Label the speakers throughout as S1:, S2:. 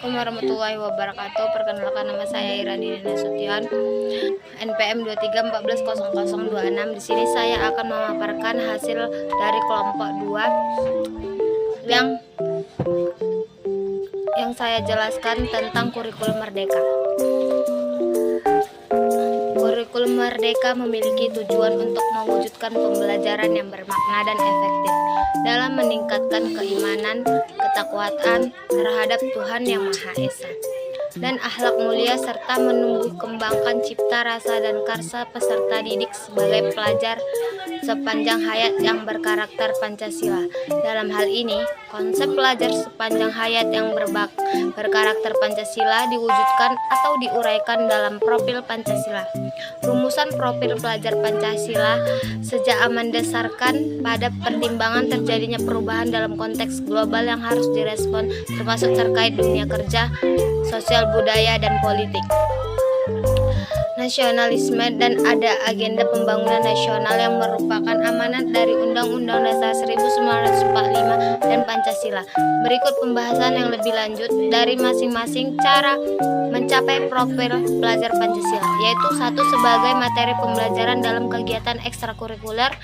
S1: Assalamualaikum warahmatullahi wabarakatuh. Perkenalkan, nama saya Irani Nasution, NPM 23140026. Di sini saya akan memaparkan hasil dari kelompok 2 yang saya jelaskan tentang kurikulum merdeka. Kurikulum merdeka memiliki tujuan untuk mewujudkan pembelajaran yang bermakna dan efektif dalam meningkatkan keimanan, ketakwaan terhadap Tuhan Yang Maha Esa, dan akhlak mulia, serta menumbuh kembangkan cipta rasa dan karsa peserta didik sebagai pelajar sepanjang hayat yang berkarakter Pancasila. Dalam hal ini, konsep pelajar sepanjang hayat yang berkarakter Pancasila diwujudkan atau diuraikan dalam profil Pancasila. Rumusan profil pelajar Pancasila sejak mendasarkan pada pertimbangan terjadinya perubahan dalam konteks global yang harus direspon, termasuk terkait dunia kerja, sosial, budaya, dan politik, nasionalisme, dan ada agenda pembangunan nasional yang merupakan amanat dari Undang-Undang Dasar 1945 dan Pancasila. Berikut pembahasan yang lebih lanjut dari masing-masing cara mencapai profil pelajar Pancasila, yaitu 1. Sebagai materi pembelajaran dalam kegiatan ekstrakurikuler.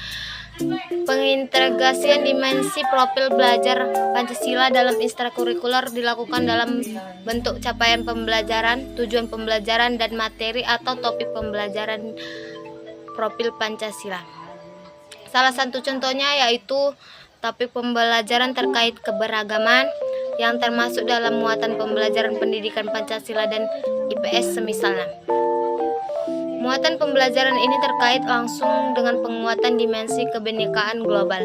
S1: Pengintegrasian dimensi profil belajar Pancasila dalam ekstrakurikuler dilakukan dalam bentuk capaian pembelajaran, tujuan pembelajaran, dan materi atau topik pembelajaran profil Pancasila. Salah satu contohnya yaitu topik pembelajaran terkait keberagaman yang termasuk dalam muatan pembelajaran pendidikan Pancasila dan IPS semisalnya. Muatan pembelajaran ini terkait langsung dengan penguatan dimensi kebinekaan global.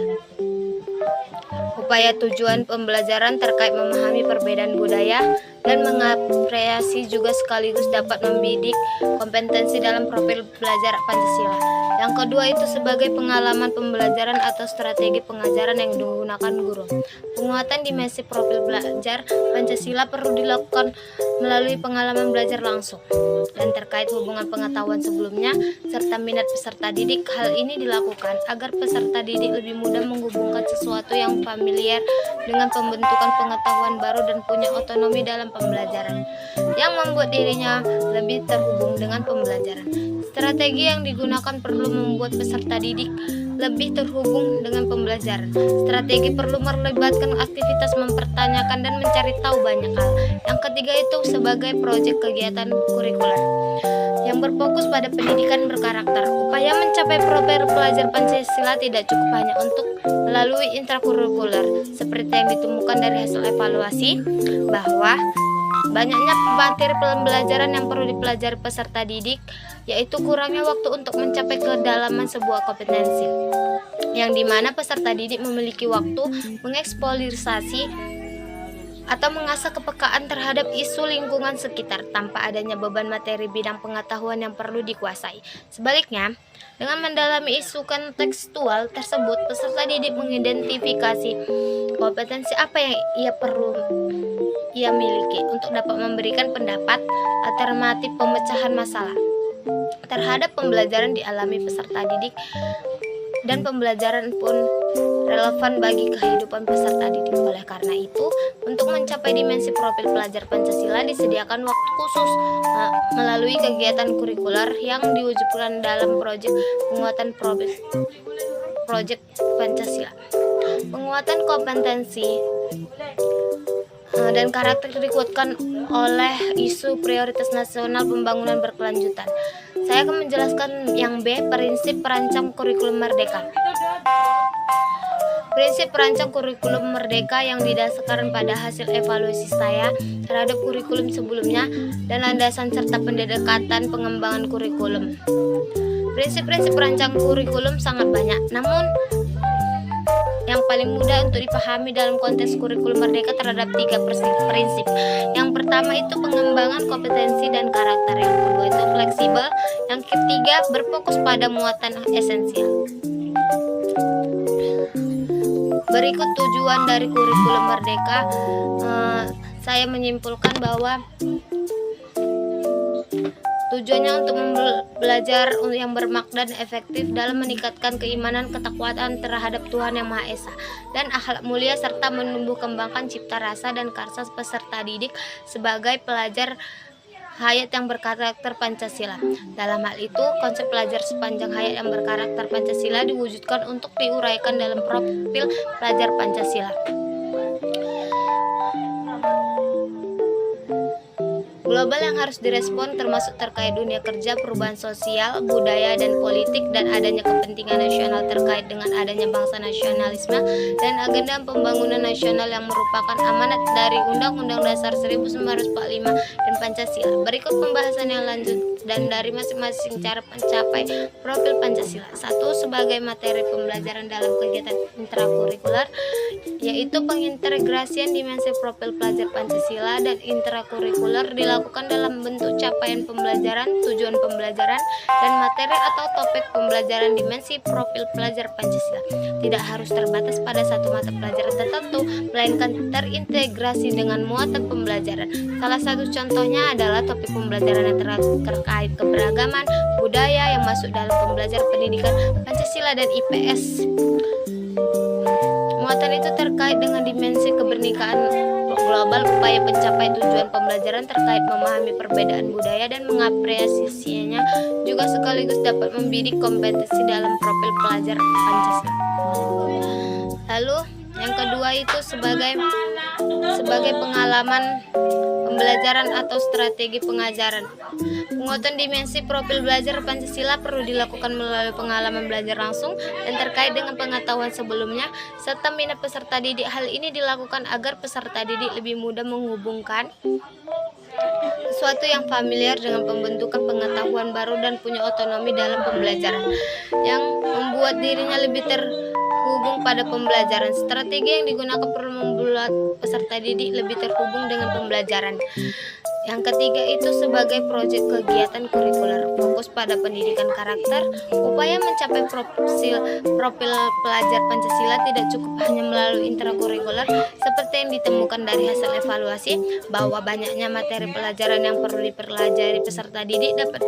S1: Upaya tujuan pembelajaran terkait memahami perbedaan budaya dan mengapresiasi juga sekaligus dapat membidik kompetensi dalam profil belajar Pancasila. Yang kedua itu sebagai pengalaman pembelajaran atau strategi pengajaran yang digunakan guru. Penguatan dimensi profil belajar Pancasila perlu dilakukan melalui pengalaman belajar langsung dan terkait hubungan pengetahuan sebelumnya serta minat peserta didik. Hal ini dilakukan agar peserta didik lebih mudah menghubungkan sesuatu yang familiar dengan pembentukan pengetahuan baru dan punya otonomi dalam pembelajaran yang membuat dirinya lebih terhubung dengan pembelajaran. Strategi yang digunakan perlu membuat peserta didik lebih terhubung dengan pembelajaran. Strategi perlu melibatkan aktivitas mempertanyakan dan mencari tahu banyak hal. Yang ketiga itu sebagai proyek kegiatan kurikuler yang berfokus pada pendidikan berkarakter. Upaya mencapai profil pelajar Pancasila tidak cukup hanya untuk melalui intrakurikuler seperti yang ditemukan dari hasil evaluasi bahwa banyaknya materi pembelajaran yang perlu dipelajari peserta didik, yaitu kurangnya waktu untuk mencapai kedalaman sebuah kompetensi, yang dimana peserta didik memiliki waktu mengeksplorasi atau mengasah kepekaan terhadap isu lingkungan sekitar tanpa adanya beban materi bidang pengetahuan yang perlu dikuasai. Sebaliknya, dengan mendalami isu kontekstual tersebut, peserta didik mengidentifikasi kompetensi apa yang ia miliki untuk dapat memberikan pendapat alternatif pemecahan masalah terhadap pembelajaran dialami peserta didik, dan pembelajaran pun relevan bagi kehidupan peserta didik. Oleh karena itu, untuk mencapai dimensi profil pelajar Pancasila disediakan waktu khusus melalui kegiatan kurikuler yang diwujudkan dalam proyek penguatan proyek Pancasila. Penguatan kompetensi dan karakter dikuatkan oleh isu prioritas nasional pembangunan berkelanjutan. Saya akan menjelaskan yang B, prinsip perancang kurikulum merdeka. Prinsip perancang kurikulum merdeka yang didasarkan pada hasil evaluasi saya terhadap kurikulum sebelumnya dan landasan serta pendekatan pengembangan kurikulum. Prinsip-prinsip perancang kurikulum sangat banyak, namun yang paling mudah untuk dipahami dalam konteks kurikulum merdeka terhadap 3 prinsip. Yang pertama itu pengembangan kompetensi dan karakter. Yang kedua itu fleksibel. Yang ketiga berfokus pada muatan esensial. Berikut tujuan dari kurikulum merdeka. Saya menyimpulkan bahwa Tujuannya untuk belajar yang bermakna dan efektif dalam meningkatkan keimanan, ketakwaan terhadap Tuhan Yang Maha Esa, dan akhlak mulia, serta menumbuh kembangkan cipta rasa dan karsa peserta didik sebagai pelajar hayat yang berkarakter Pancasila. Dalam hal itu, konsep pelajar sepanjang hayat yang berkarakter Pancasila diwujudkan untuk diuraikan dalam profil pelajar Pancasila. Global yang harus direspon termasuk terkait dunia kerja, perubahan sosial, budaya, dan politik, dan adanya kepentingan nasional terkait dengan adanya bangsa nasionalisme dan agenda pembangunan nasional yang merupakan amanat dari Undang-Undang Dasar 1945 dan Pancasila. Berikut pembahasan yang lanjut dan dari masing-masing cara mencapai profil Pancasila. 1. Sebagai materi pembelajaran dalam kegiatan intrakurikuler, yaitu pengintegrasian dimensi profil pelajar Pancasila dan intrakurikuler dilakukan dalam bentuk capaian pembelajaran, tujuan pembelajaran, dan materi atau topik pembelajaran dimensi profil pelajar Pancasila. Tidak harus terbatas pada satu mata pelajaran tertentu, melainkan terintegrasi dengan muatan pembelajaran. Salah satu contohnya adalah topik pembelajaran yang terkait keberagaman budaya yang masuk dalam pembelajaran pendidikan Pancasila dan IPS. Muatan itu terkait dengan dimensi kebernikaan global, upaya pencapaian tujuan pembelajaran terkait memahami perbedaan budaya dan mengapresiasinya juga sekaligus dapat membidik kompetensi dalam profil pelajar Pancasila. Lalu yang kedua itu sebagai pengalaman pembelajaran atau strategi pengajaran. Penguatan dimensi profil belajar Pancasila perlu dilakukan melalui pengalaman belajar langsung dan terkait dengan pengetahuan sebelumnya serta minat peserta didik. Hal ini dilakukan agar peserta didik lebih mudah menghubungkan sesuatu yang familiar dengan pembentukan pengetahuan baru dan punya otonomi dalam pembelajaran yang membuat dirinya lebih terhubung pada pembelajaran. Strategi yang digunakan perlu membuat peserta didik lebih terhubung dengan pembelajaran. Yang ketiga itu sebagai proyek kegiatan kurikuler, fokus pada pendidikan karakter. Upaya mencapai profil pelajar Pancasila tidak cukup hanya melalui intrakurikuler seperti yang ditemukan dari hasil evaluasi bahwa banyaknya materi pelajaran yang perlu dipelajari peserta didik dapat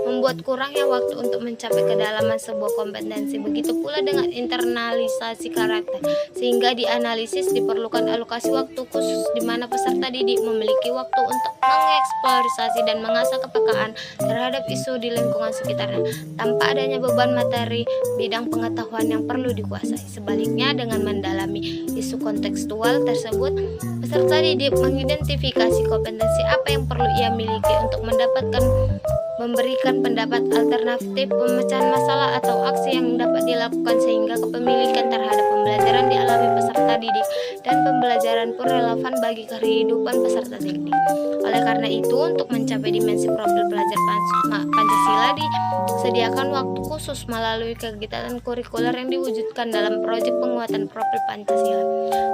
S1: membuat kurangnya waktu untuk mencapai kedalaman sebuah kompetensi. Begitu pula dengan internalisasi karakter, sehingga dianalisis diperlukan alokasi waktu khusus di mana peserta didik memiliki waktu untuk mengeksplorasi dan mengasah kepekaan terhadap isu di lingkungan sekitarnya tanpa adanya beban materi bidang pengetahuan yang perlu dikuasai. Sebaliknya, dengan mendalami isu kontekstual tersebut, peserta didik mengidentifikasi kompetensi apa yang perlu ia miliki untuk memberikan pendapat alternatif, pemecahan masalah atau aksi yang dapat dilakukan sehingga kepemilikan terhadap pembelajaran dialami peserta didik dan pembelajaran pun relevan bagi kehidupan peserta didik. Oleh karena itu, untuk mencapai dimensi profil pelajar Pancasila disediakan waktu khusus melalui kegiatan kurikuler yang diwujudkan dalam proyek penguatan profil Pancasila.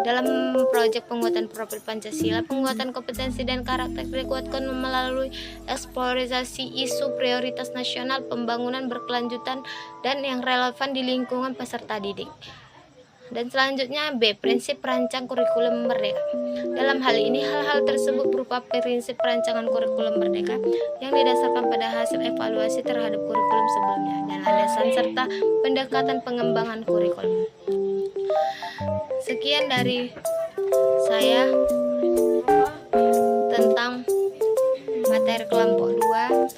S1: Dalam proyek penguatan profil Pancasila, penguatan kompetensi dan karakter dikuatkan melalui eksplorasi isu prioritas nasional, pembangunan berkelanjutan, dan yang relevan di lingkungan peserta didik. Dan selanjutnya B. Prinsip perancang kurikulum merdeka. Dalam hal ini, hal-hal tersebut berupa prinsip perancangan kurikulum merdeka yang didasarkan pada hasil evaluasi terhadap kurikulum sebelumnya dan landasan serta pendekatan pengembangan kurikulum. Sekian dari saya tentang materi kelompok 2.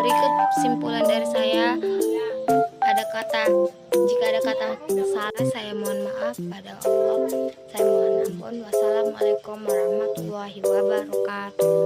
S1: Berikut kesimpulan dari saya. Jika ada kata salah, saya mohon maaf pada Allah. Saya mohon ampun. Wassalamualaikum warahmatullahi wabarakatuh.